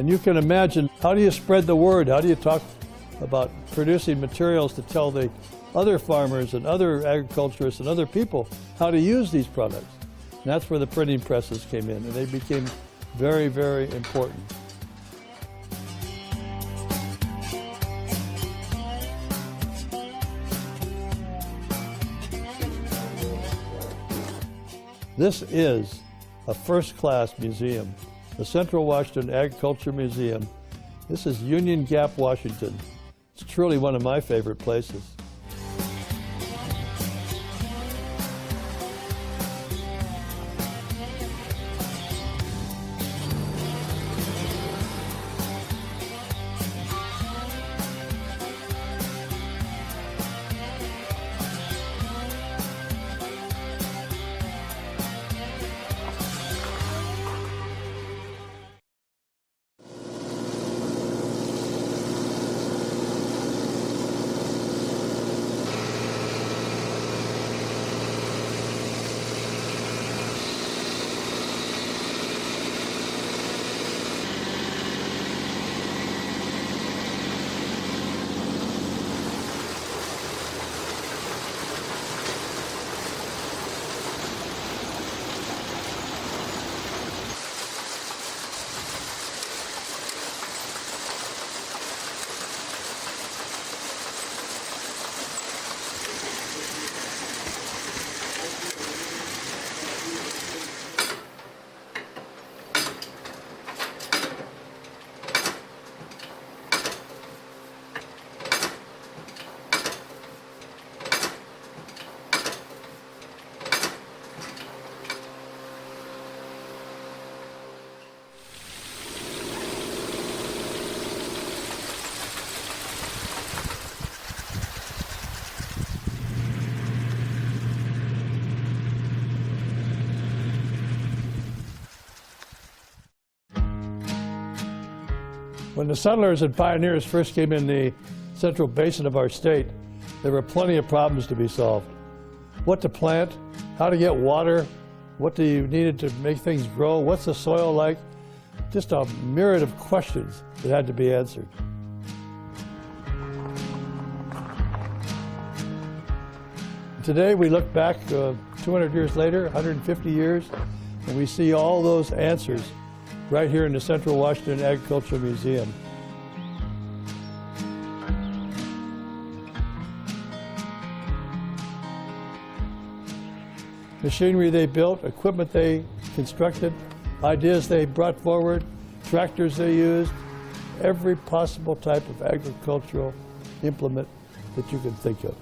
And you can imagine, how do you spread the word? How do you talk about producing materials to tell the other farmers and other agriculturists and other people how to use these products? And that's where the printing presses came in, and they became very, very important. This is a first-class museum, the Central Washington Agriculture Museum. This is Union Gap, Washington. It's truly one of my favorite places. When the settlers and pioneers first came in the central basin of our state, there were plenty of problems to be solved. What to plant, how to get water, what do you needed to make things grow, what's the soil like? Just a myriad of questions that had to be answered. Today we look back 200 years later, 150 years, and we see all those answers right here in the Central Washington Agricultural Museum. Machinery they built, equipment they constructed, ideas they brought forward, tractors they used, every possible type of agricultural implement that you can think of.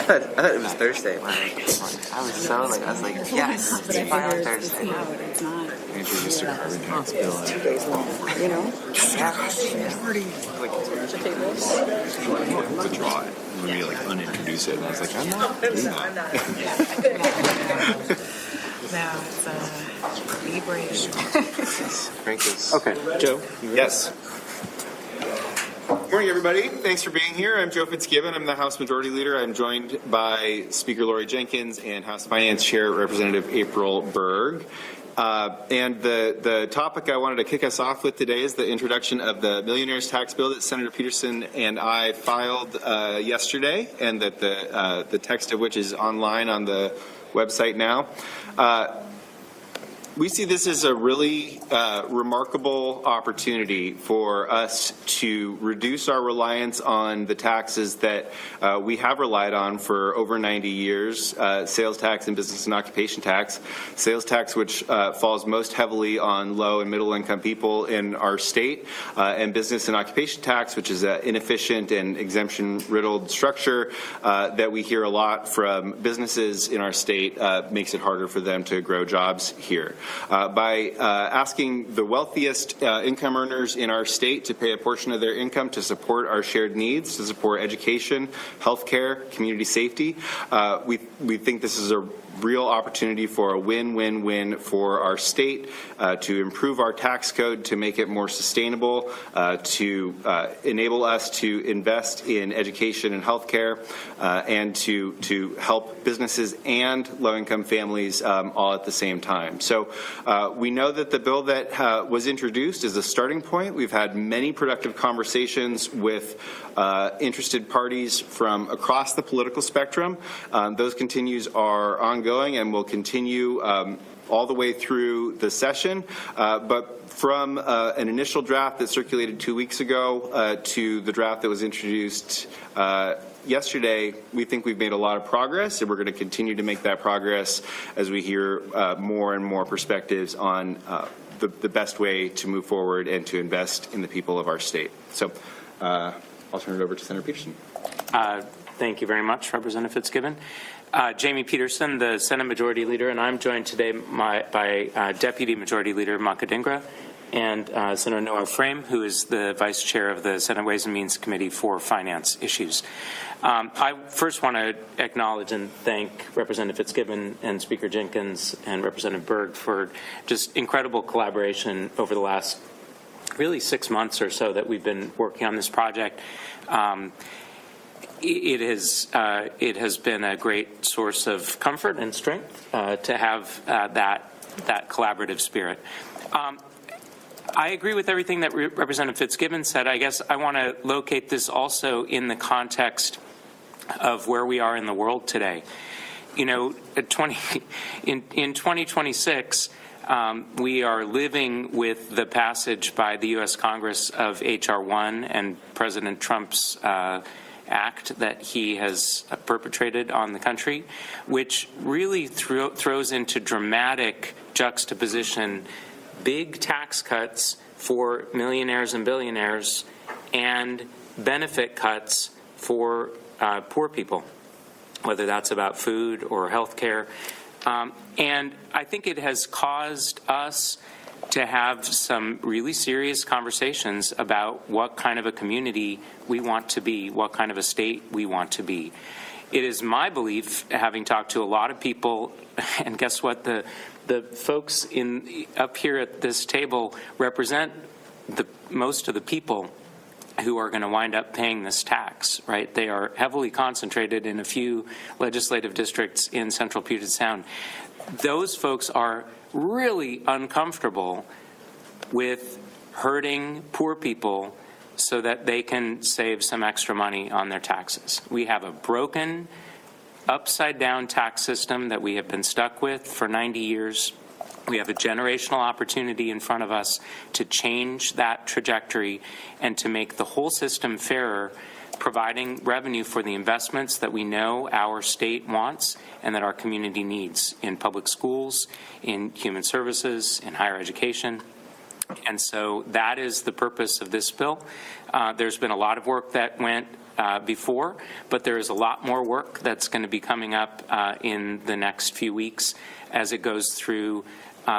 I thought it was Thursday. I was so like, I was like, yes, it's finally Thursday. No, it's not. Maybe just a garbage hospital. 2 days long, you know? Withdraw it. Maybe like unintroduce it. And I was like, I'm not doing that. No, it's Be brave. Frank is. Okay, Joe? Yes. Morning, everybody. Thanks for being here. I'm Joe Fitzgibbon. I'm the House Majority Leader. I'm joined by Speaker Lori Jenkins and House Finance Chair Representative April Berg. And the topic I wanted to kick us off with today is the introduction of the millionaires tax bill that Senator Peterson and I filed yesterday, and that the text of which is online on the website now. We see this as a really remarkable opportunity for us to reduce our reliance on the taxes that we have relied on for over 90 years, sales tax and business and occupation tax. Sales tax, which falls most heavily on low and middle income people in our state, and business and occupation tax, which is an inefficient and exemption-riddled structure that we hear a lot from businesses in our state, makes it harder for them to grow jobs here. By asking the wealthiest income earners in our state to pay a portion of their income to support our shared needs, to support education, healthcare, community safety, we think this is a real opportunity for a win-win-win for our state, to improve our tax code, to make it more sustainable, to enable us to invest in education and healthcare, and to help businesses and low-income families all at the same time. So we know that the bill that was introduced is a starting point. We've had many productive conversations with interested parties from across the political spectrum. Those continues are ongoing and will continue all the way through the session. But from an initial draft that circulated 2 weeks ago to the draft that was introduced yesterday, we think we've made a lot of progress, and we're going to continue to make that progress as we hear more and more perspectives on the best way to move forward and to invest in the people of our state. So I'll turn it over to Senator Peterson. Thank you very much, Representative Fitzgibbon. Jamie Peterson, the Senate Majority Leader, and I'm joined today by Deputy Majority Leader Makadingra and Senator Noah Frame, who is the Vice Chair of the Senate Ways and Means Committee for Finance Issues. I first want to acknowledge and thank Representative Fitzgibbon and Speaker Jenkins and Representative Berg for just incredible collaboration over the last really 6 months or so that we've been working on this project. It has been a great source of comfort and strength to have that collaborative spirit. I agree with everything that Representative Fitzgibbon said. I guess I want to locate this also in the context of where we are in the world today. You know, in 2026, we are living with the passage by the U.S. Congress of H.R. 1 and President Trump's act that he has perpetrated on the country, which really throws into dramatic juxtaposition big tax cuts for millionaires and billionaires and benefit cuts for poor people, whether that's about food or health care. And I think it has caused us to have some really serious conversations about what kind of a community we want to be, what kind of a state we want to be. It is my belief, having talked to a lot of people, and guess what, the folks up here at this table represent most of the people who are going to wind up paying this tax, right? They are heavily concentrated in a few legislative districts in central Puget Sound. Those folks are really uncomfortable with hurting poor people so that they can save some extra money on their taxes. We have a broken, upside-down tax system that we have been stuck with for 90 years. We have a generational opportunity in front of us to change that trajectory and to make the whole system fairer, providing revenue for the investments that we know our state wants and that our community needs in public schools, in human services, in higher education. And so that is the purpose of this bill. There's been a lot of work that went before, but there is a lot more work that's going to be coming up in the next few weeks as it goes through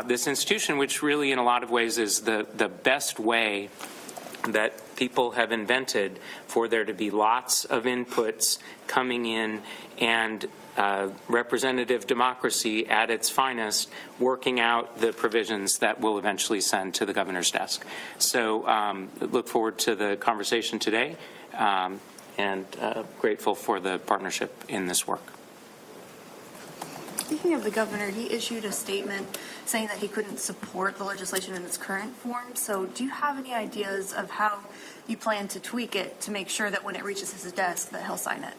this institution, which really in a lot of ways is the best way that people have invented for there to be lots of inputs coming in and representative democracy at its finest, working out the provisions that will eventually send to the governor's desk. So look forward to the conversation today, and grateful for the partnership in this work. Speaking of the governor, he issued a statement saying that he couldn't support the legislation in its current form. So do you have any ideas of how you plan to tweak it to make sure that when it reaches his desk that he'll sign it?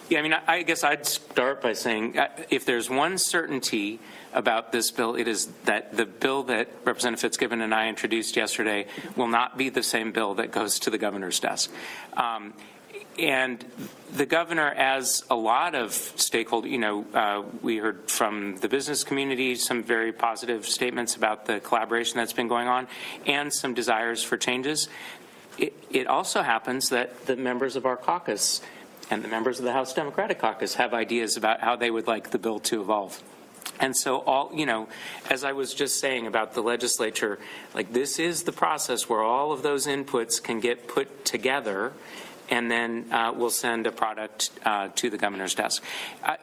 Yeah, I mean, I guess I'd start by saying if there's one certainty about this bill, it is that the bill that Representative Fitzgibbon and I introduced yesterday will not be the same bill that goes to the governor's desk. And the governor, as a lot of stakeholders, we heard from the business community some very positive statements about the collaboration that's been going on and some desires for changes. It also happens that the members of our caucus and the members of the House Democratic Caucus have ideas about how they would like the bill to evolve. And so as I was just saying about the legislature, like this is the process where all of those inputs can get put together, and then we'll send a product to the governor's desk.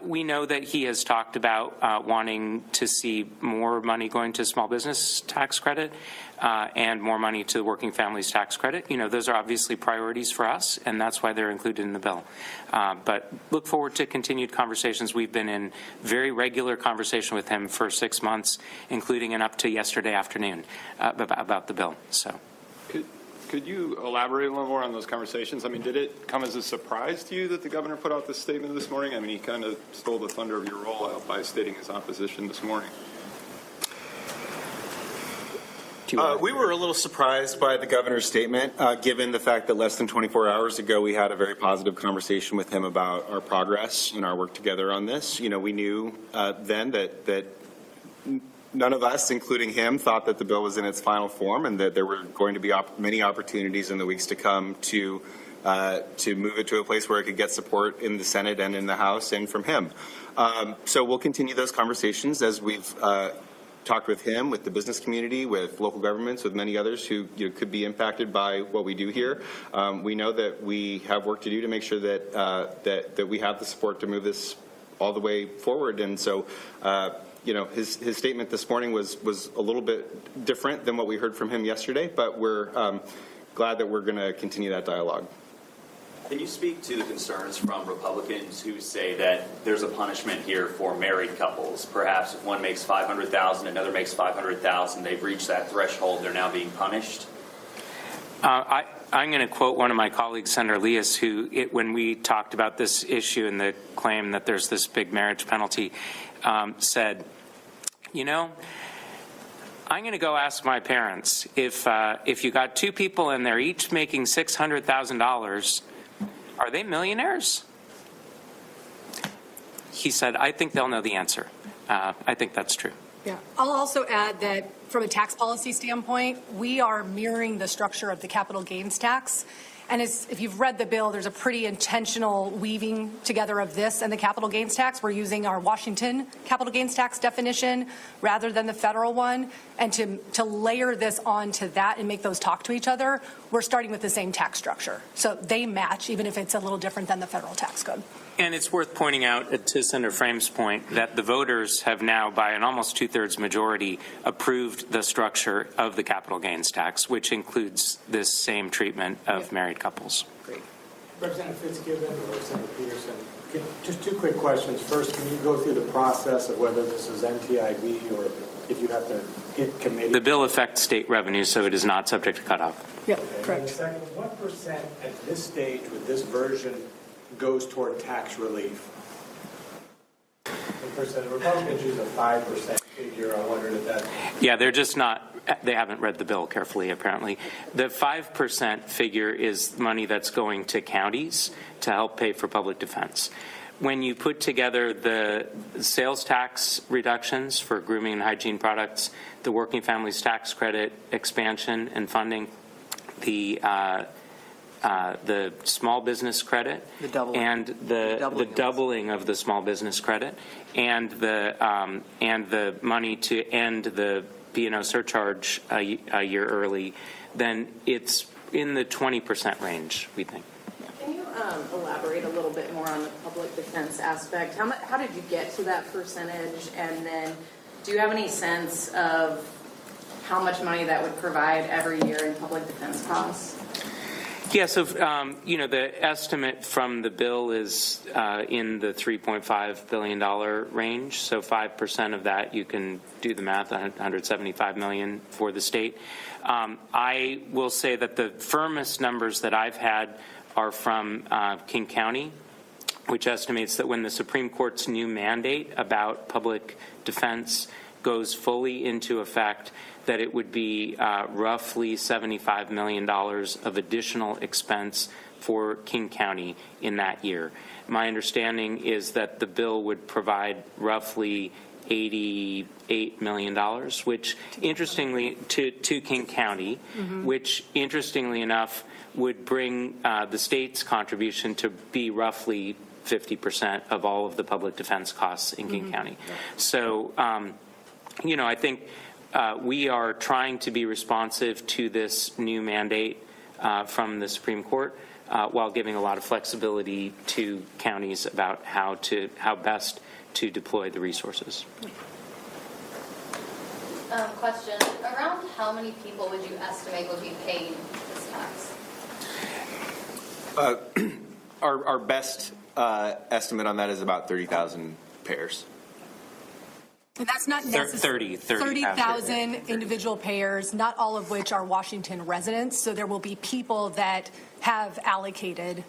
We know that he has talked about wanting to see more money going to small business tax credit and more money to the working families tax credit. Those are obviously priorities for us, and that's why they're included in the bill. But look forward to continued conversations. We've been in very regular conversation with him for 6 months, including and up to yesterday afternoon about the bill. So. Could you elaborate a little more on those conversations? I mean, did it come as a surprise to you that the governor put out this statement this morning? I mean, he kind of stole the thunder of your rollout by stating his opposition this morning. We were a little surprised by the governor's statement, given the fact that less than 24 hours ago we had a very positive conversation with him about our progress and our work together on this. We knew then that none of us, including him, thought that the bill was in its final form and that there were going to be many opportunities in the weeks to come to move it to a place where it could get support in the Senate and in the House and from him. So we'll continue those conversations as we've talked with him, with the business community, with local governments, with many others who could be impacted by what we do here. We know that we have work to do to make sure that we have the support to move this all the way forward. And so his statement this morning was a little bit different than what we heard from him yesterday, but we're glad that we're going to continue that dialogue. Can you speak to the concerns from Republicans who say that there's a punishment here for married couples? Perhaps if one makes $500,000, another makes $500,000, they've reached that threshold, they're now being punished? I'm going to quote one of my colleagues, Senator Leas, who, when we talked about this issue and the claim that there's this big marriage penalty, said, I'm going to go ask my parents if you got two people and they're each making $600,000, are they millionaires? He said, I think they'll know the answer. I think that's true. Yeah. I'll also add that from a tax policy standpoint, we are mirroring the structure of the capital gains tax. And if you've read the bill, there's a pretty intentional weaving together of this and the capital gains tax. We're using our Washington capital gains tax definition rather than the federal one. And to layer this onto that and make those talk to each other, we're starting with the same tax structure. So they match, even if it's a little different than the federal tax code. And it's worth pointing out, to Senator Frame's point, that the voters have now, by an almost two-thirds majority, approved the structure of the capital gains tax, which includes this same treatment of married couples. Great. Representative Fitzgibbon or Representative Peterson, just two quick questions. First, can you go through the process of whether this is NTIB or if you have to hit committee? The bill affects state revenue, so it is not subject to cutoff. Yep, Okay. correct. And second, what percent at this stage with this version goes toward tax relief? The Republicans use a 5% figure. I wondered if that... Yeah, they're just not, they haven't read the bill carefully, apparently. The 5% figure is money that's going to counties to help pay for public defense. When you put together the sales tax reductions for grooming and hygiene products, the working families tax credit expansion and funding, the small business credit, The doubling. and the doubling of the small business credit, and the money to end the B&O surcharge a year early, then it's in the 20% range, we think. Can you elaborate a little bit more on the public defense aspect? How did you get to that percentage? And then do you have any sense of how much money that would provide every year in public defense costs? Yeah, so, the estimate from the bill is in the $3.5 billion range. So 5% of that, you can do the math, $175 million for the state. I will say that the firmest numbers that I've had are from King County, which estimates that when the Supreme Court's new mandate about public defense goes fully into effect, that it would be roughly $75 million of additional expense for King County in that year. My understanding is that the bill would provide roughly $88 million, which interestingly, to King County, which interestingly enough would bring the state's contribution to be roughly 50% of all of the public defense costs in King County. So, I think we are trying to be responsive to this new mandate from the Supreme Court while giving a lot of flexibility to counties about how best to deploy the resources. Question, around how many people would you estimate would be paying this tax? Our best estimate on that is about 30,000 payers. And that's not necessarily 30,000 individual payers, not all of which are Washington residents. So there will be people that have allocated,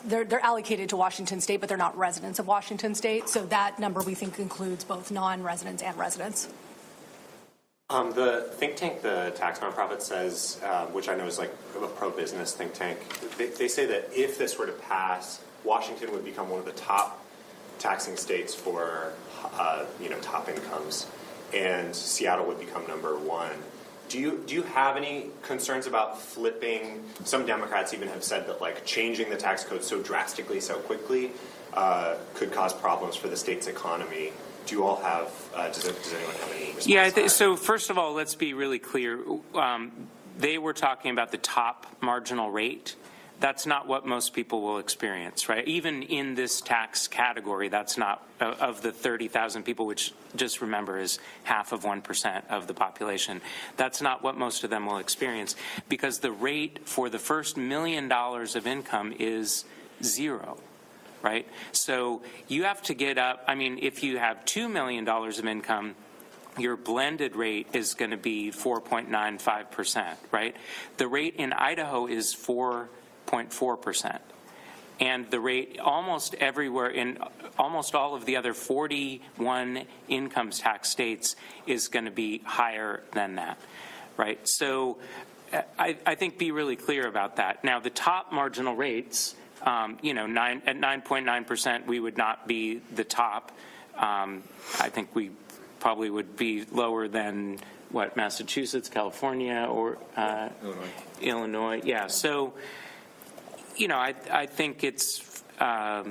they're allocated to Washington State, but they're not residents of Washington State. So that number we think includes both non-residents and residents. The think tank, the Tax Nonprofit, says, which I know is like a pro-business think tank, they say that if this were to pass, Washington would become one of the top taxing states for top incomes, and Seattle would become number one. Do you have any concerns about flipping? Some Democrats even have said that like changing the tax code so drastically, so quickly, could cause problems for the state's economy. Do you all have? Does anyone have any response? Yeah. So first of all, let's be really clear. They were talking about the top marginal rate. That's not what most people will experience, right? Even in this tax category, that's not, of the 30,000 people, which just remember is half of 1% of the population, that's not what most of them will experience, because the rate for the first $1 million of income is 0, right? So you have to get up, if you have $2 million of income, your blended rate is going to be 4.95%, right? The rate in Idaho is 4.4%. And the rate almost everywhere in almost all of the other 41 income tax states is going to be higher than that, right? So I think be really clear about that. Now, the top marginal rates, at 9.9%, we would not be the top. I think we probably would be lower than Massachusetts, California, or Illinois. Yeah. So, I think it's, I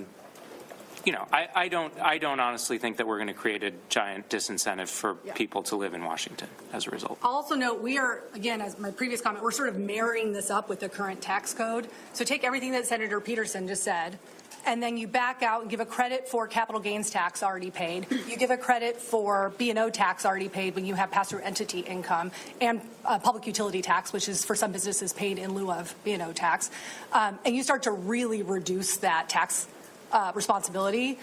don't honestly think that we're going to create a giant disincentive for people to live in Washington as a result. I'll also note we are, again, as my previous comment, we're sort of marrying this up with the current tax code. So take everything that Senator Peterson just said, and then you back out and give a credit for capital gains tax already paid. You give a credit for B&O tax already paid when you have pass-through entity income, and public utility tax, which is for some businesses paid in lieu of B&O tax. And you start to really reduce that tax responsibility.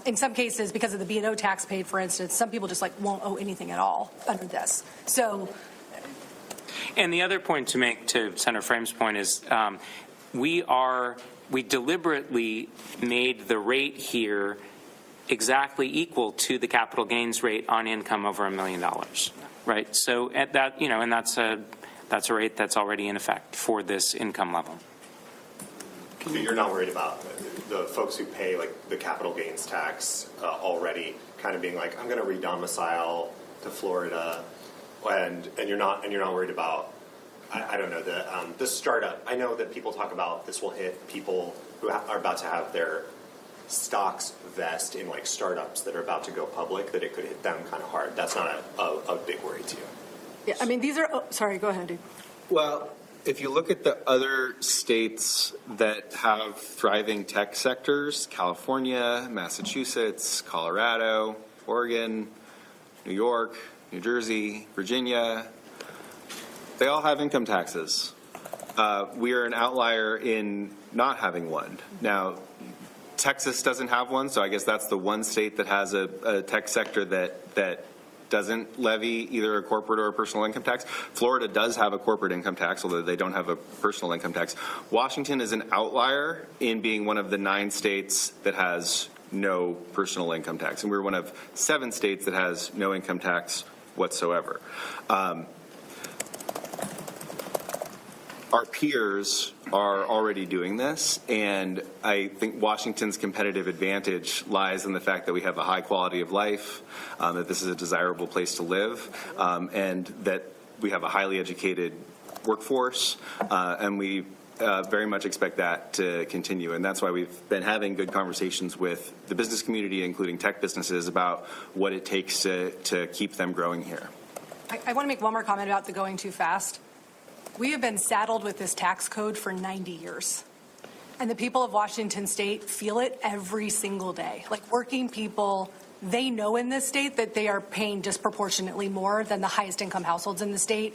In some cases, because of the B&O tax paid, for instance, some people just won't owe anything at all under this. So, and the other point to make to Senator Frame's point is we deliberately made the rate here exactly equal to the capital gains rate on income over $1 million, right? So at that, and that's a rate that's already in effect for this income level. So you're not worried about the folks who pay the capital gains tax already kind of being like, I'm going to re-domicile to Florida, and you're not worried about, I don't know, the startup. I know that people talk about this will hit people who are about to have their stocks vest in startups that are about to go public, that it could hit them kind of hard. That's not a big worry to you. yeah, these are, sorry, go ahead, Dave. Well, if you look at the other states that have thriving tech sectors, California, Massachusetts, Colorado, Oregon, New York, New Jersey, Virginia, they all have income taxes. We are an outlier in not having one. Now, Texas doesn't have one, so I guess that's the one state that has a tech sector that doesn't levy either a corporate or a personal income tax. Florida does have a corporate income tax, although they don't have a personal income tax. Washington is an outlier in being one of the 9 states that has no personal income tax, and we're one of 7 states that has no income tax whatsoever. Our peers are already doing this, and I think Washington's competitive advantage lies in the fact that we have a high quality of life, that this is a desirable place to live, and that we have a highly educated workforce, and we very much expect that to continue. And that's why we've been having good conversations with the business community, including tech businesses, about what it takes to keep them growing here. I want to make one more comment about the going too fast. We have been saddled with this tax code for 90 years. And the people of Washington State feel it every single day. Like working people, they know in this state that they are paying disproportionately more than the highest income households in the state.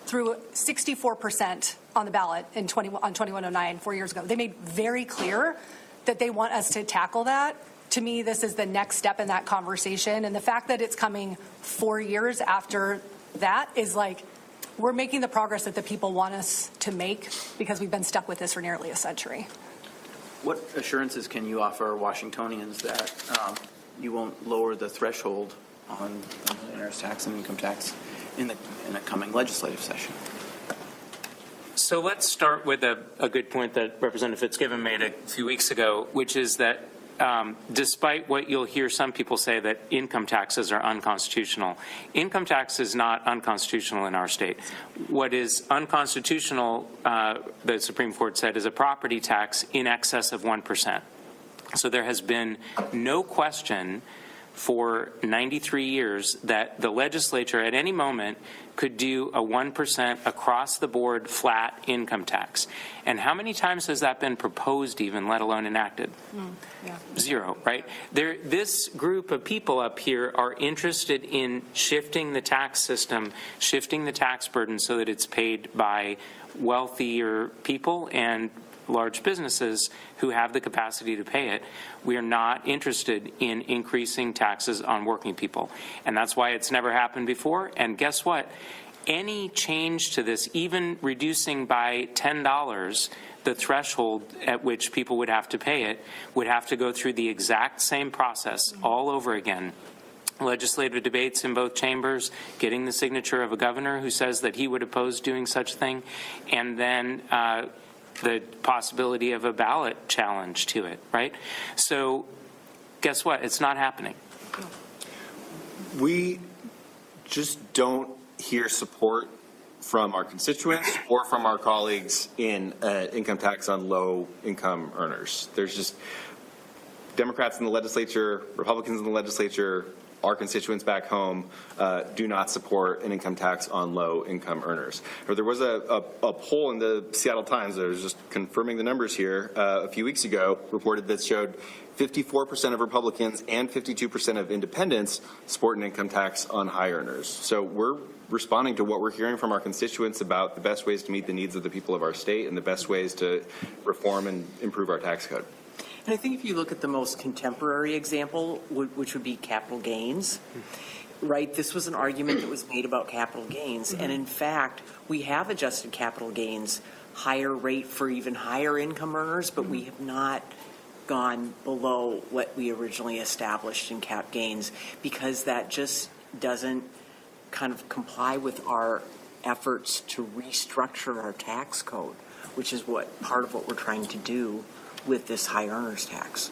Through 64% on the ballot on 2109 4 years ago. They made very clear that they want us to tackle that. To me, this is the next step in that conversation. And the fact that it's coming 4 years after that is like, we're making the progress that the people want us to make because we've been stuck with this for nearly a century. What assurances can you offer Washingtonians that you won't lower the threshold on millionaire's tax and income tax in the coming legislative session? So let's start with a good point that Representative Fitzgibbon made a few weeks ago, which is that despite what you'll hear some people say that income taxes are unconstitutional, income tax is not unconstitutional in our state. What is unconstitutional, the Supreme Court said, is a property tax in excess of 1%. So there has been no question for 93 years that the legislature at any moment could do a 1% across the board flat income tax. And how many times has that been proposed even, let alone enacted? Yeah. 0, right? This group of people up here are interested in shifting the tax system, shifting the tax burden so that it's paid by wealthier people and large businesses who have the capacity to pay it. We are not interested in increasing taxes on working people. And that's why it's never happened before. And guess what? Any change to this, even reducing by $10 the threshold at which people would have to pay it, would have to go through the exact same process all over again. Legislative debates in both chambers, getting the signature of a governor who says that he would oppose doing such a thing, and then the possibility of a ballot challenge to it, right? So guess what? It's not happening. We just don't hear support from our constituents or from our colleagues in income tax on low income earners. There's just Democrats in the legislature, Republicans in the legislature, our constituents back home do not support an income tax on low-income earners. Or there was a poll in the Seattle Times that was just confirming the numbers here a few weeks ago, reported that showed 54% of Republicans and 52% of independents support an income tax on high earners. So we're responding to what we're hearing from our constituents about the best ways to meet the needs of the people of our state and the best ways to reform and improve our tax code. And I think if you look at the most contemporary example, which would be capital gains, right? This was an argument that was made about capital gains. And in fact, we have adjusted capital gains higher rate for even higher income earners, but we have not gone below what we originally established in cap gains because that just doesn't kind of comply with our efforts to restructure our tax code, which is part of what we're trying to do with this high earners tax.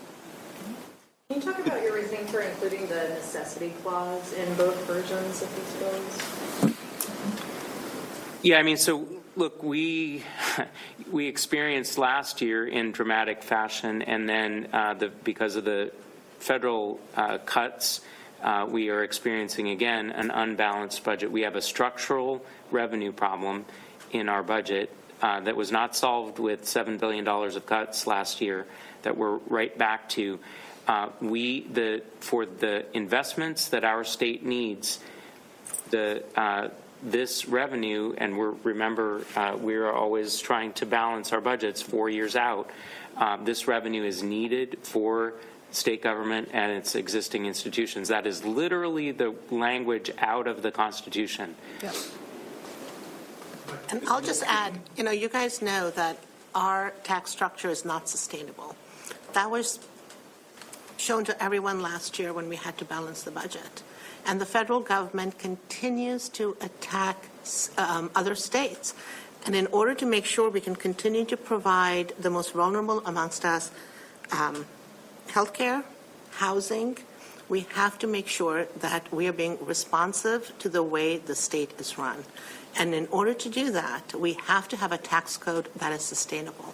Can you talk about your reasoning for including the necessity clause in both versions of these bills? Yeah, I mean, so look, we experienced last year in dramatic fashion, and then because of the federal cuts, we are experiencing again an unbalanced budget. We have a structural revenue problem in our budget that was not solved with $7 billion of cuts last year that we're right back to. For the investments that our state needs, this revenue, and we're always trying to balance our budgets 4 years out. This revenue is needed for state government and its existing institutions. That is literally the language out of the Constitution. Yeah. And I'll just add, you guys know that our tax structure is not sustainable. That was shown to everyone last year when we had to balance the budget. And the federal government continues to attack other states. And in order to make sure we can continue to provide the most vulnerable amongst us healthcare, housing, we have to make sure that we are being responsive to the way the state is run. And in order to do that, we have to have a tax code that is sustainable.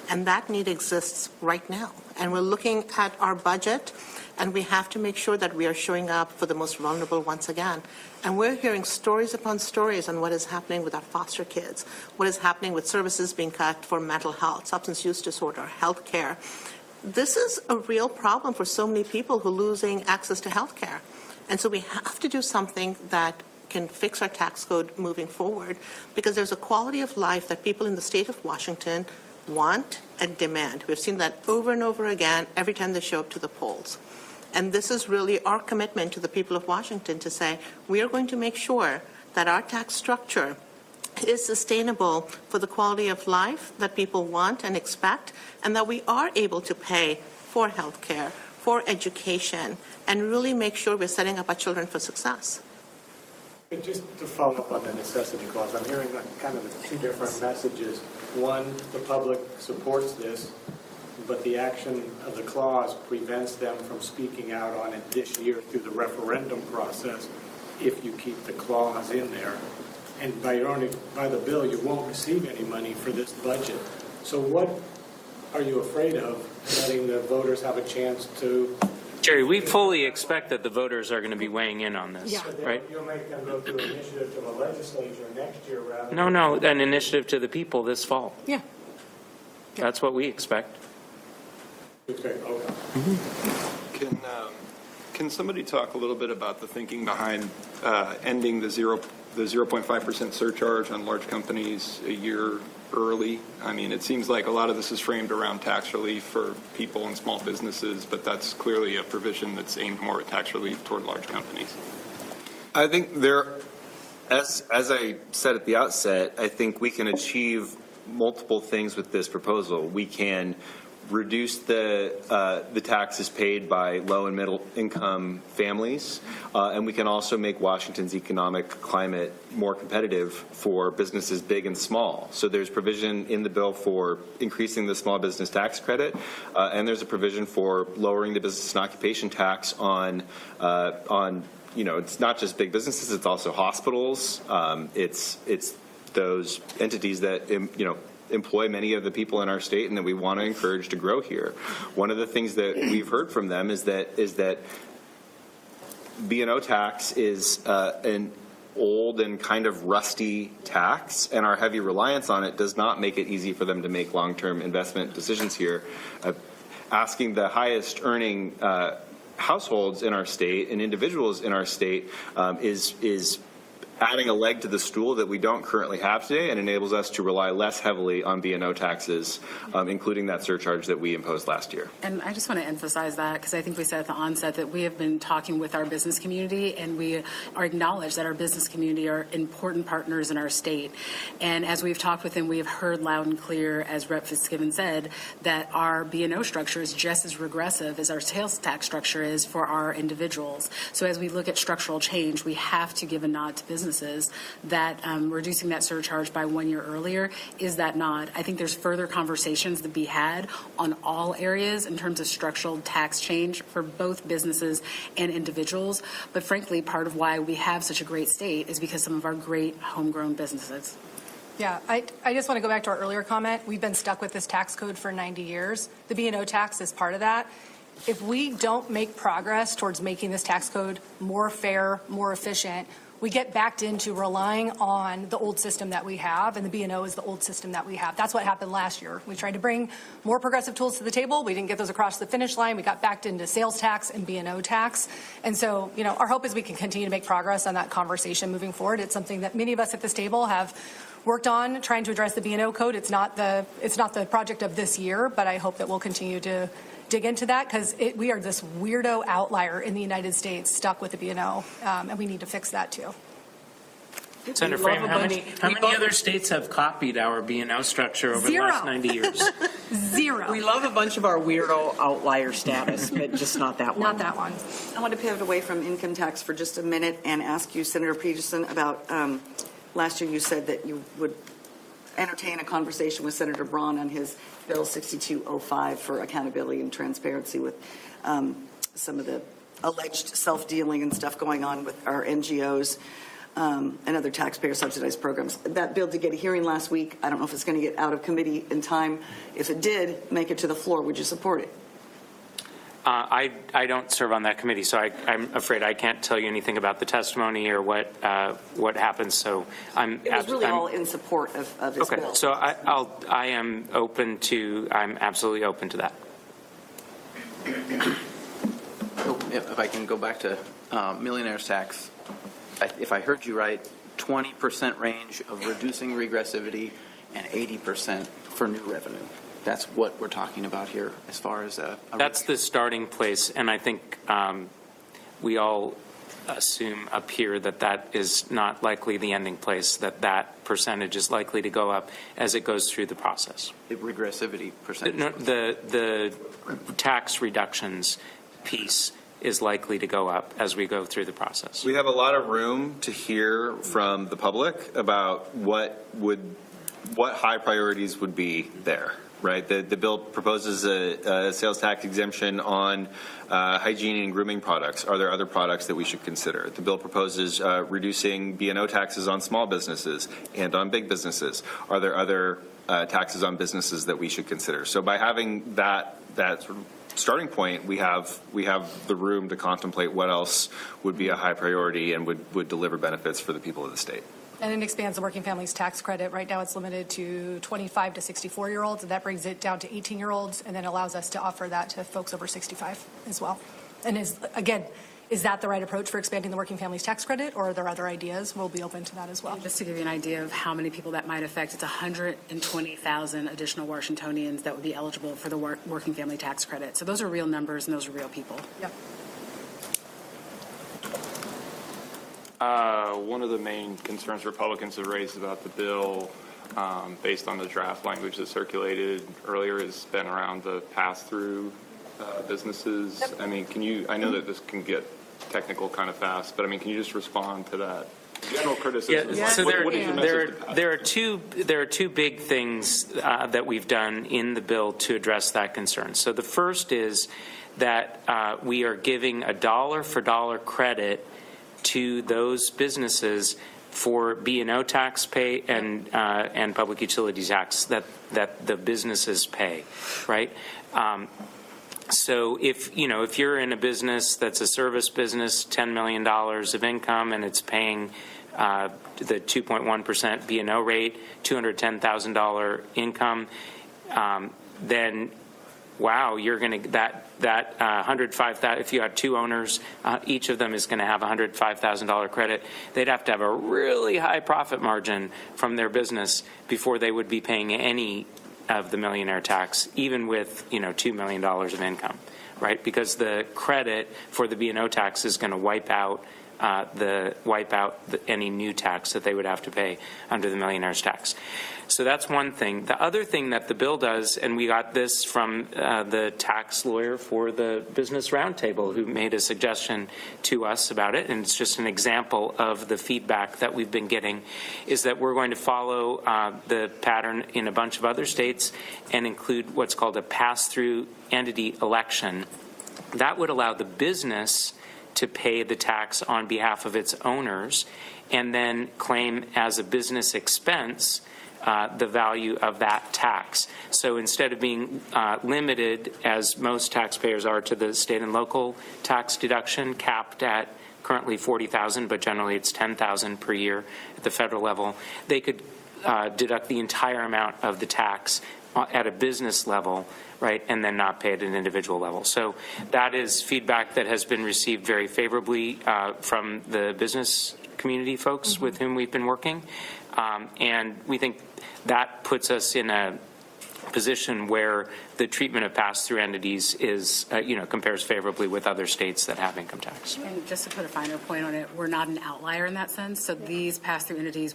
And that need exists right now. And we're looking at our budget, and we have to make sure that we are showing up for the most vulnerable once again. And we're hearing stories upon stories on what is happening with our foster kids, what is happening with services being cut for mental health, substance use disorder, health care. This is a real problem for so many people who are losing access to health care. And so we have to do something that can fix our tax code moving forward, because there's a quality of life that people in the state of Washington want and demand. We've seen that over and over again every time they show up to the polls. And this is really our commitment to the people of Washington to say, we are going to make sure that our tax structure is sustainable for the quality of life that people want and expect, and that we are able to pay for health care, for education, and really make sure we're setting up our children for success. And just to follow up on the necessity clause, I'm hearing kind of two different messages. One, the public supports this, but the action of the clause prevents them from speaking out on it this year through the referendum process if you keep the clause in there. And by the bill, you won't receive any money for this budget. So what are you afraid of, letting the voters have a chance to? Jerry, we fully expect that the voters are going to be weighing in on this, right? You'll make them go through an initiative to the legislature next year rather No, an initiative to the people this fall. Yeah. That's what we expect. Okay. Can somebody talk a little bit about the thinking behind ending the 0.5% surcharge on large companies a year early? I mean, it seems like a lot of this is framed around tax relief for people and small businesses, but that's clearly a provision that's aimed more at tax relief toward large companies. I think as I said at the outset, I think we can achieve multiple things with this proposal. We can reduce the taxes paid by low and middle income families, and we can also make Washington's economic climate more competitive for businesses big and small. So there's provision in the bill for increasing the small business tax credit, and there's a provision for lowering the business and occupation tax on it's not just big businesses, it's also hospitals. It's those entities that employ many of the people in our state and that we want to encourage to grow here. One of the things that we've heard from them is that B&O tax is an old and kind of rusty tax, and our heavy reliance on it does not make it easy for them to make long-term investment decisions here. Asking the highest earning households in our state and individuals in our state is adding a leg to the stool that we don't currently have today, and enables us to rely less heavily on B&O taxes, including that surcharge that we imposed last year. And I just want to emphasize that, because I think we said at the onset that we have been talking with our business community, and we are acknowledged that our business community are important partners in our state. And as we've talked with them, we have heard loud and clear, as Rep. Fitzgibbon said, that our B&O structure is just as regressive as our sales tax structure is for our individuals. So as we look at structural change, we have to give a nod to business that reducing that surcharge by 1 year earlier is that nod. I think there's further conversations to be had on all areas in terms of structural tax change for both businesses and individuals. But frankly, part of why we have such a great state is because some of our great homegrown businesses. Yeah, I just want to go back to our earlier comment. We've been stuck with this tax code for 90 years. The B&O tax is part of that. If we don't make progress towards making this tax code more fair, more efficient, we get backed into relying on the old system that we have, and the B&O is the old system that we have. That's what happened last year. We tried to bring more progressive tools to the table. We didn't get those across the finish line. We got backed into sales tax and B&O tax. And so, our hope is we can continue to make progress on that conversation moving forward. It's something that many of us at this table have worked on, trying to address the B&O code. It's not the project of this year, but I hope that we'll continue to dig into that, because we are this weirdo outlier in the United States stuck with the B&O, and we need to fix that too. Senator Frame, how many other states have copied our B&O structure over the last 90 years? Zero. We love a bunch of our weirdo outlier status, but just not that one. Not that one. I want to pivot away from income tax for just a minute and ask you, Senator Peterson, about last year you said that you would entertain a conversation with Senator Braun on his Bill 6205 for accountability and transparency with some of the alleged self-dealing and stuff going on with our NGOs and other taxpayer-subsidized programs. That bill did get a hearing last week. I don't know if it's going to get out of committee in time. If it did make it to the floor, would you support it? I don't serve on that committee, so I'm afraid I can't tell you anything about the testimony or what happens. So it was really all in support of this bill. So I'm absolutely open to that. If I can go back to millionaires tax, if I heard you right, 20% range of reducing regressivity and 80% for new revenue. That's what we're talking about here as far as that's the starting place, and I think we all assume up here that is not likely the ending place, that percentage is likely to go up as it goes through the process. The regressivity percentage? The tax reductions piece is likely to go up as we go through the process. We have a lot of room to hear from the public about what high priorities would be there. Right. The bill proposes a sales tax exemption on hygiene and grooming products. Are there other products that we should consider? The bill proposes reducing B&O taxes on small businesses and on big businesses. Are there other taxes on businesses that we should consider? So by having that sort of starting point, we have the room to contemplate what else would be a high priority and would deliver benefits for the people of the state. And it expands the working families tax credit. Right now it's limited to 25 to 64-year-olds, and that brings it down to 18-year-olds, and then allows us to offer that to folks over 65 as well. And is that the right approach for expanding the working families tax credit, or are there other ideas? We'll be open to that as well. Just to give you an idea of how many people that might affect, it's 120,000 additional Washingtonians that would be eligible for the working family tax credit. So those are real numbers, and those are real people. Yep. One of the main concerns Republicans have raised about the bill, based on the draft language that circulated earlier, has been around the pass-through businesses. Yep. I mean, I know that this can get technical kind of fast, but I mean, can you just respond to that general criticism? Yeah. So there are two big things that we've done in the bill to address that concern. So the first is that we are giving a dollar for dollar credit to those businesses for B&O tax pay and public utility tax that the businesses pay, right? So if you're in a business that's a service business, $10 million of income, and it's paying the 2.1% B&O rate, $210,000 income, then wow, you're going to that $105,000. If you have two owners, each of them is going to have $105,000 credit. They'd have to have a really high profit margin from their business before they would be paying any of the millionaire tax, even with $2 million of income, right? Because the credit for the B&O tax is going to wipe out any new tax that they would have to pay under the millionaire's tax. So that's one thing. The other thing that the bill does, and we got this from the tax lawyer for the Business Roundtable, who made a suggestion to us about it, and it's just an example of the feedback that we've been getting, is that we're going to follow the pattern in a bunch of other states and include what's called a pass-through entity election. That would allow the business to pay the tax on behalf of its owners and then claim as a business expense the value of that tax. So instead of being limited, as most taxpayers are, to the state and local tax deduction capped at currently $40,000, but generally it's $10,000 per year at the federal level, they could deduct the entire amount of the tax at a business level, right, and then not pay at an individual level. So that is feedback that has been received very favorably from the business community folks with whom we've been working. And we think that puts us in a position where the treatment of pass-through entities is, compares favorably with other states that have income tax. And just to put a finer point on it, we're not an outlier in that sense. So these pass-through entities,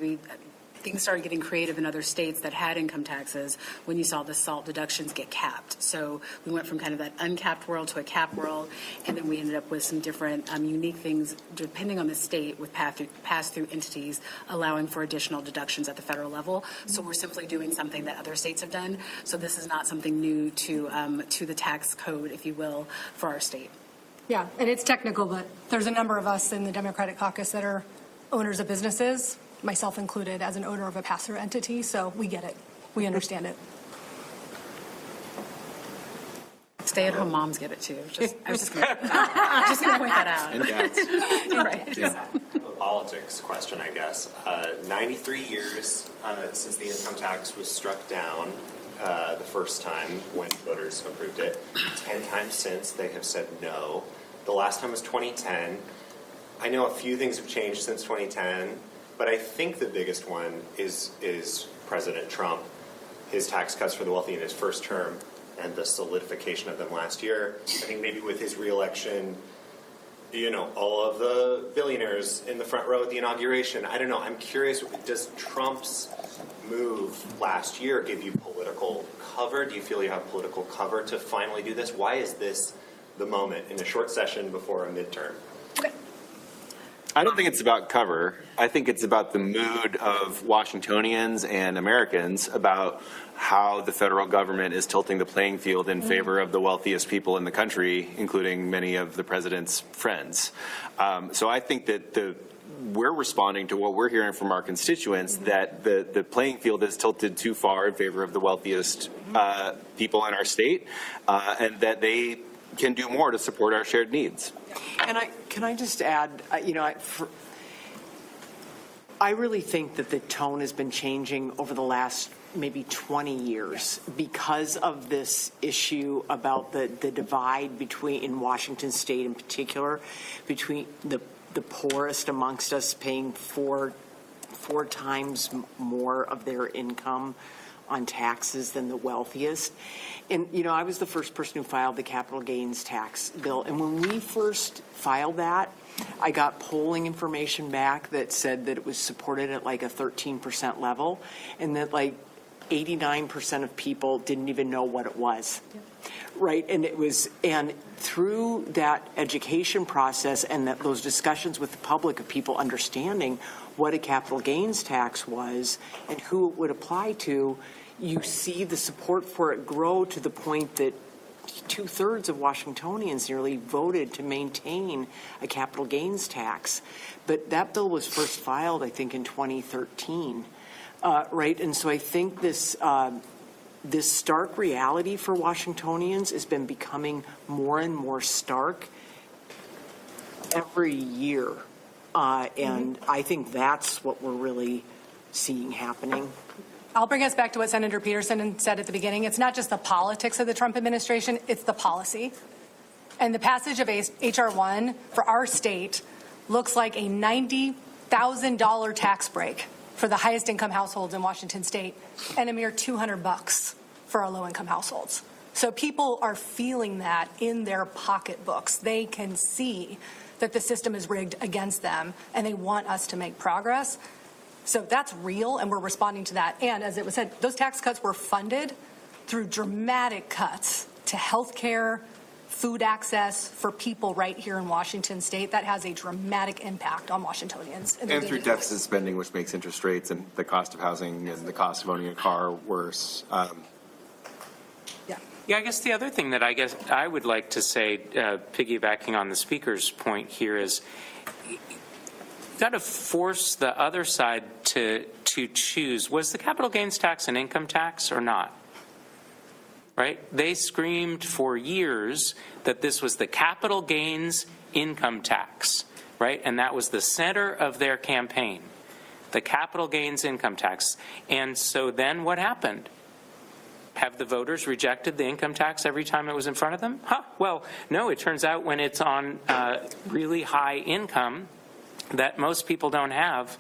things started getting creative in other states that had income taxes when you saw the SALT deductions get capped. So we went from kind of that uncapped world to a capped world, and then we ended up with some different unique things depending on the state with pass-through entities allowing for additional deductions at the federal level. So we're simply doing something that other states have done. So this is not something new to the tax code, if you will, for our state. Yeah, and it's technical, but there's a number of us in the Democratic caucus that are owners of businesses, myself included, as an owner of a pass-through entity, so we get it. We understand it. Stay-at-home moms get it too. I was just going to point that out. And dads. Right. Yeah. Politics question, I guess. 93 years since the income tax was struck down the first time when voters approved it. 10 times since they have said no. The last time was 2010. I know a few things have changed since 2010. But I think the biggest one is President Trump, his tax cuts for the wealthy in his first term, and the solidification of them last year. I think maybe with his reelection, all of the billionaires in the front row at the inauguration. I don't know. I'm curious, does Trump's move last year give you political cover? Do you feel you have political cover to finally do this? Why is this the moment in a short session before a midterm? I don't think it's about cover. I think it's about the mood of Washingtonians and Americans about how the federal government is tilting the playing field in favor of the wealthiest people in the country, including many of the president's friends. So I think that we're responding to what we're hearing from our constituents, that the playing field is tilted too far in favor of the wealthiest people in our state, and that they can do more to support our shared needs. And can I just add, I really think that the tone has been changing over the last maybe 20 years because of this issue about the divide in Washington state in particular, between the poorest amongst us paying four times more of their income on taxes than the wealthiest. And, I was the first person who filed the capital gains tax bill. And when we first filed that, I got polling information back that said that it was supported at like a 13% level, and that like 89% of people didn't even know what it was. Yeah. Right. And through that education process and those discussions with the public of people understanding what a capital gains tax was and who it would apply to, you see the support for it grow to the point that 2/3 of Washingtonians nearly voted to maintain a capital gains tax. But that bill was first filed, I think, in 2013. Right. And so I think this stark reality for Washingtonians has been becoming more and more stark every year. And I think that's what we're really seeing happening. I'll bring us back to what Senator Peterson said at the beginning. It's not just the politics of the Trump administration, it's the policy. And the passage of H.R. 1 for our state looks like a $90,000 tax break for the highest income households in Washington state and a mere $200 for our low income households. So people are feeling that in their pocketbooks. They can see that the system is rigged against them and they want us to make progress. So that's real, and we're responding to that. And as it was said, those tax cuts were funded through dramatic cuts to health care, food access for people right here in Washington state. That has a dramatic impact on Washingtonians. And through deficit spending, which makes interest rates and the cost of housing and the cost of owning a car worse. Yeah, I guess the other thing that I would like to say, piggybacking on the speaker's point here, is got to force the other side to choose. Was the capital gains tax an income tax or not? Right? They screamed for years that this was the capital gains income tax. right? And that was the center of their campaign, the capital gains income tax. And so then what happened? Have the voters rejected the income tax every time it was in front of them? Well, no, it turns out when it's on really high income that most people don't have,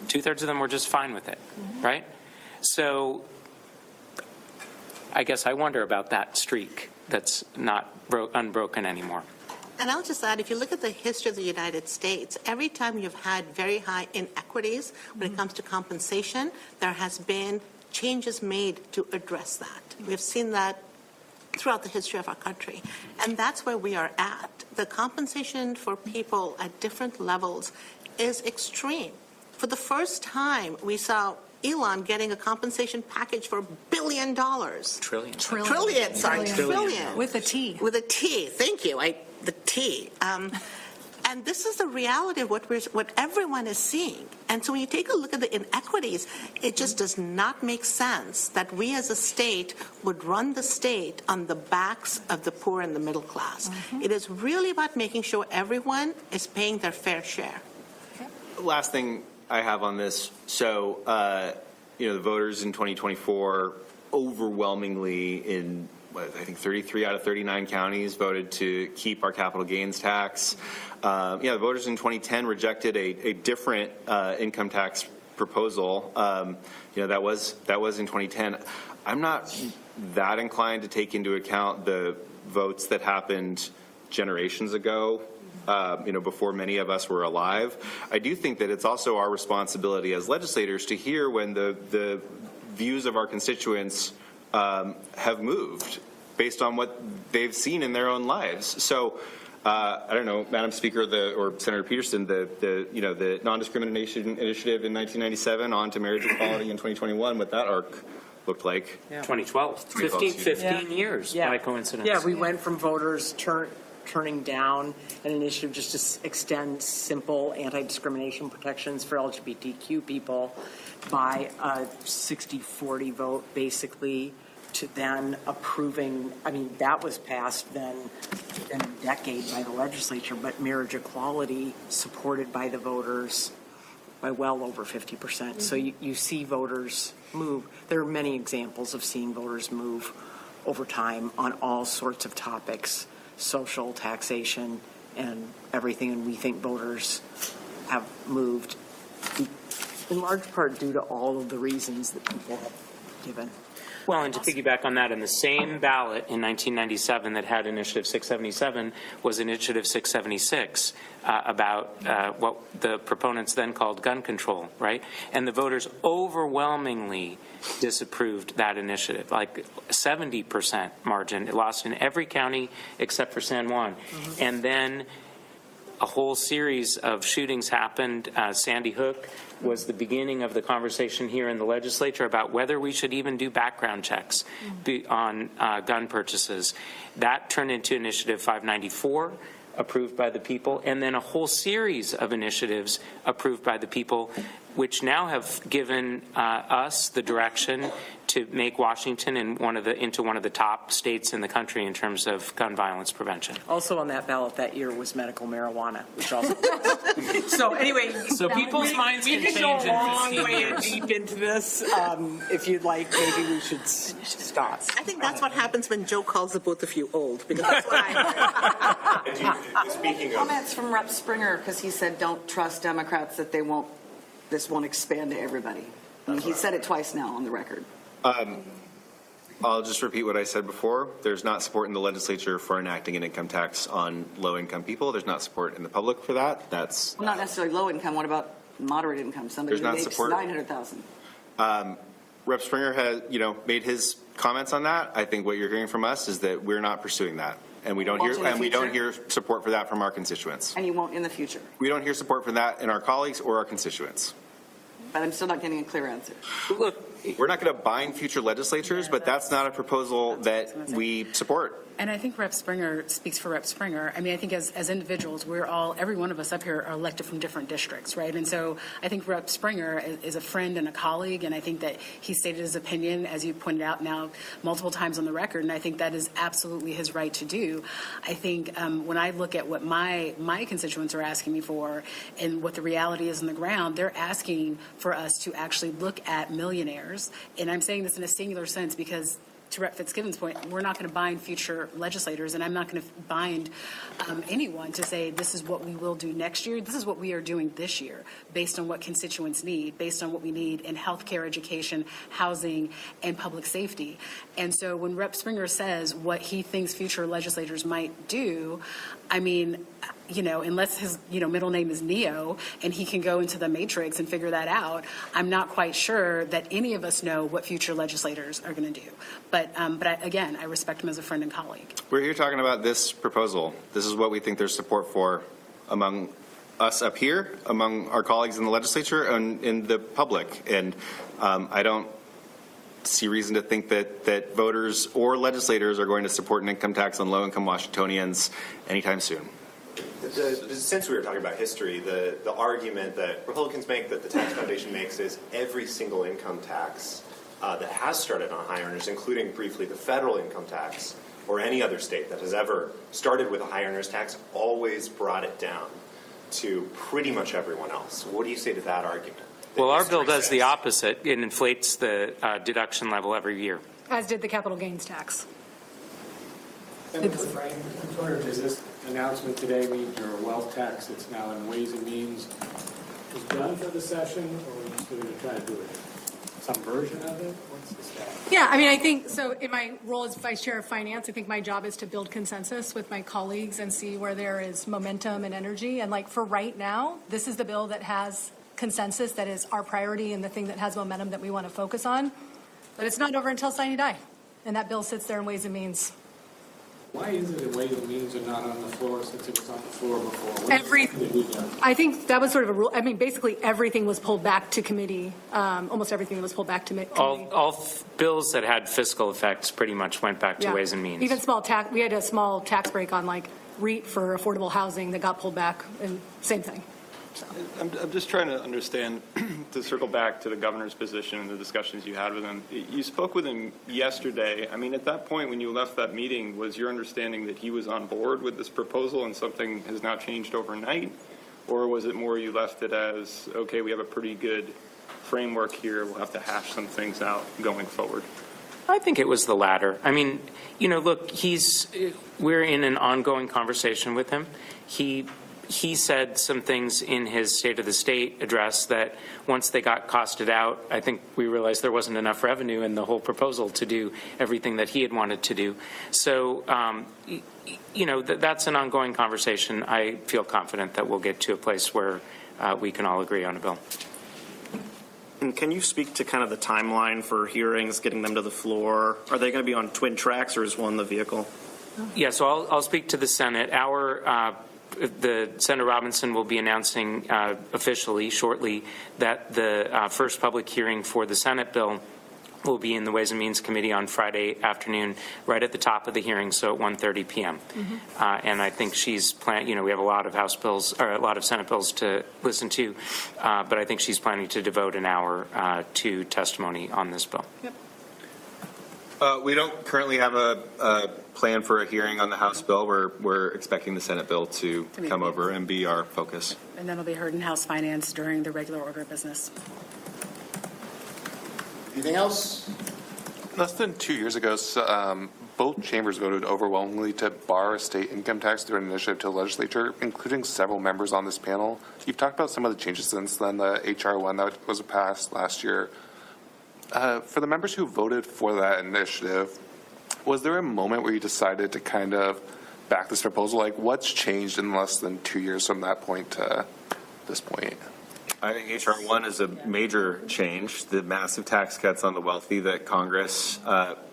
2/3 of them were just fine with it, right? So I guess I wonder about that streak that's not unbroken anymore. And I'll just add, if you look at the history of the United States, every time you've had very high inequities when it comes to compensation, there has been changes made to address that. We've seen that throughout the history of our country. And that's where we are at. The compensation for people at different levels is extreme. For the first time, we saw Elon getting a compensation package for $1 billion. Trillion. Trillion. With a T. With a T. Thank you. The T. And this is the reality of what everyone is seeing. And so when you take a look at the inequities, it just does not make sense that we as a state would run the state on the backs of the poor and the middle class. It is really about making sure everyone is paying their fair share. Last thing I have on this. So, the voters in 2024 overwhelmingly in, I think 33 out of 39 counties voted to keep our capital gains tax. The voters in 2010 rejected a different income tax proposal. That was in 2010. I'm not that inclined to take into account the votes that happened generations ago. Before many of us were alive. I do think that it's also our responsibility as legislators to hear when the views of our constituents have moved based on what they've seen in their own lives. So, I don't know, Madam Speaker, or Senator Peterson, the non-discrimination initiative in 1997 on to marriage equality in 2021, what that arc looked like. 2012. 15 years by coincidence. Yeah, we went from voters turning down an initiative just to extend simple anti-discrimination protections for LGBTQ people by a 60-40 vote, basically, to then approving, that was passed then in a decade by the legislature, but marriage equality supported by the voters by well over 50%. So you see voters move. There are many examples of seeing voters move over time on all sorts of topics, social, taxation, and everything, and we think voters have moved in large part due to all of the reasons that people have given. Well, and to piggyback on that, in the same ballot in 1997 that had Initiative 677 was Initiative 676 about what the proponents then called gun control, right? And the voters overwhelmingly disapproved that initiative, like 70% margin. It lost in every county except for San Juan. And then a whole series of shootings happened. Sandy Hook was the beginning of the conversation here in the legislature about whether we should even do background checks on gun purchases. That turned into Initiative 594, approved by the people, and then a whole series of initiatives approved by the people, which now have given us the direction to make Washington into one of the top states in the country in terms of gun violence prevention. Also on that ballot that year was medical marijuana, which also. So anyway, so people's minds can change in 15 years. We can go a long way deep into this. If you'd like, maybe we should stop. I think that's what happens when Joe calls the both of you old, because that's what I heard. Speaking of Comments from Rep. Springer, because he said don't trust Democrats that this won't expand to everybody. He said it twice now on the record. I'll just repeat what I said before. There's not support in the legislature for enacting an income tax on low-income people. There's not support in the public for that. That's not necessarily low income. What about moderate income? Somebody who makes $900,000. Rep. Springer has, made his comments on that. I think what you're hearing from us is that we're not pursuing that, and we don't hear support for that from our constituents. And you won't in the future. We don't hear support for that in our colleagues or our constituents. But I'm still not getting a clear answer. Look, We're not going to bind future legislatures, but that's not a proposal that we support. And I think Rep. Springer speaks for Rep. Springer. I mean, I think as individuals, every one of us up here are elected from different districts, right? And so I think Rep. Springer is a friend and a colleague, and I think that he stated his opinion, as you pointed out now, multiple times on the record, and I think that is absolutely his right to do. I think when I look at what my constituents are asking me for and what the reality is on the ground, they're asking for us to actually look at millionaires, and I'm saying this in a singular sense because to Rep. Fitzgibbon's point, we're not going to bind future legislators, and I'm not going to bind anyone to say this is what we will do next year. This is what we are doing this year based on what constituents need, based on what we need in healthcare, education, housing, and public safety. And so when Rep. Springer says what he thinks future legislators might do, I mean, unless his, middle name is Neo and he can go into the matrix and figure that out, I'm not quite sure that any of us know what future legislators are going to do. But I respect him as a friend and colleague. We're here talking about this proposal. This is what we think there's support for among us up here, among our colleagues in the legislature, and in the public. And I don't see reason to think that voters or legislators are going to support an income tax on low-income Washingtonians anytime soon. Since we were talking about history, the argument that Republicans make, that the Tax Foundation makes, is every single income tax that has started on high earners, including briefly the federal income tax, or any other state that has ever started with a high earners tax, always brought it down to pretty much everyone else. What do you say to that argument? Well, our bill does the opposite. It inflates the deduction level every year. As did the capital gains tax. Senator Frank, I'm wondering, does this announcement today mean your wealth tax that's now in Ways and Means is done for the session, or are you still going to try to do it? Some version of it? What's the status? Yeah, I mean, I think, so in my role as Vice Chair of Finance, I think my job is to build consensus with my colleagues and see where there is momentum and energy. And like for right now, this is the bill that has consensus, that is our priority and the thing that has momentum that we want to focus on. But it's not over until sine die. And that bill sits there in Ways and Means. Why is it in Ways and Means and not on the floor since it was on the floor before? I think that was sort of a rule. I mean, basically everything was pulled back to committee. Almost everything was pulled back to committee. All bills that had fiscal effects pretty much went back to Ways and Means. Even small tax, we had a small tax break on like REIT for affordable housing that got pulled back, and same thing. So. I'm just trying to understand, to circle back to the governor's position and the discussions you had with him. You spoke with him yesterday. I mean, at that point when you left that meeting, was your understanding that he was on board with this proposal and something has now changed overnight? Or was it more you left it as, okay, we have a pretty good framework here, we'll have to hash some things out going forward? I think it was the latter. I mean, look, we're in an ongoing conversation with him. He said some things in his State of the State address that once they got costed out, I think we realized there wasn't enough revenue in the whole proposal to do everything that he had wanted to do. So, that's an ongoing conversation. I feel confident that we'll get to a place where we can all agree on a bill. And can you speak to kind of the timeline for hearings, getting them to the floor? Are they going to be on twin tracks, or is one the vehicle? Yeah, so I'll speak to the Senate. Senator Robinson will be announcing officially shortly that the first public hearing for the Senate bill will be in the Ways and Means Committee on Friday afternoon, right at the top of the hearing, so at 1:30 p.m. And I think she's planning, we have a lot of House bills, or a lot of Senate bills to listen to, but I think she's planning to devote an hour to testimony on this bill. Yep. We don't currently have a plan for a hearing on the House bill. We're expecting the Senate bill to come over and be our focus. And then it'll be heard in House Finance during the regular order of business. Anything else? Less than 2 years ago, both chambers voted overwhelmingly to bar a state income tax through an initiative to the legislature, including several members on this panel. You've talked about some of the changes since then, the H.R. 1 that was passed last year. For the members who voted for that initiative, was there a moment where you decided to kind of back this proposal? Like, what's changed in less than 2 years from that point to this point? I think H.R. 1 is a major change. The massive tax cuts on the wealthy that Congress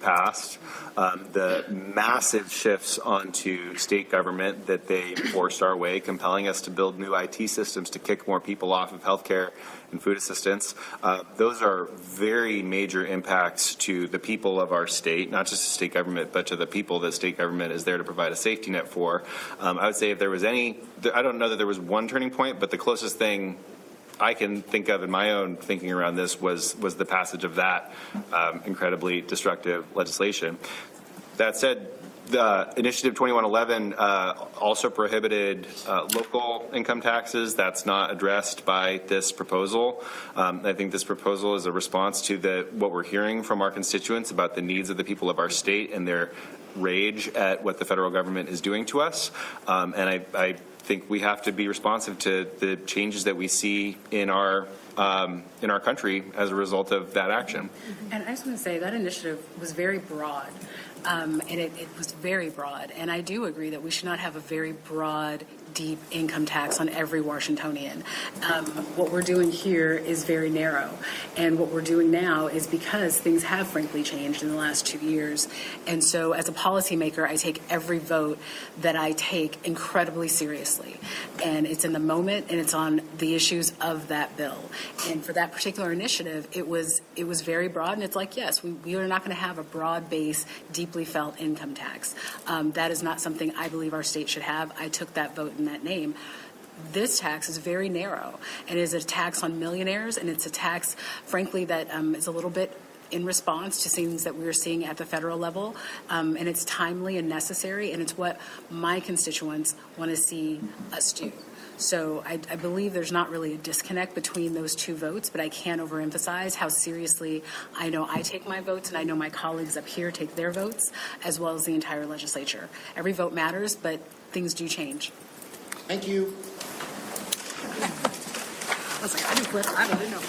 passed, the massive shifts onto state government that they forced our way, compelling us to build new IT systems to kick more people off of healthcare and food assistance. Those are very major impacts to the people of our state, not just the state government, but to the people that state government is there to provide a safety net for. I would say if there was any, I don't know that there was one turning point, but the closest thing I can think of in my own thinking around this was the passage of that incredibly destructive legislation. That said, the Initiative 2111 also prohibited local income taxes. That's not addressed by this proposal. I think this proposal is a response to what we're hearing from our constituents about the needs of the people of our state and their rage at what the federal government is doing to us. And I think we have to be responsive to the changes that we see in our country as a result of that action. And I just want to say that initiative was very broad, and it was very broad. And I do agree that we should not have a very broad, deep income tax on every Washingtonian. What we're doing here is very narrow. And what we're doing now is because things have frankly changed in the last 2 years. And so as a policymaker, I take every vote that I take incredibly seriously. And it's in the moment and it's on the issues of that bill. And for that particular initiative, it was very broad. And it's like, yes, we are not going to have a broad base, deeply felt income tax. That is not something I believe our state should have. I took that vote in that name. This tax is very narrow and is a tax on millionaires, and it's a tax, frankly, that is a little bit in response to things that we're seeing at the federal level, and it's timely and necessary, and it's what my constituents want to see us do. So I believe there's not really a disconnect between those two votes, but I can't overemphasize how seriously I know I take my votes, and I know my colleagues up here take their votes, as well as the entire legislature. Every vote matters, but things do change. Thank you. I was like, I didn't know.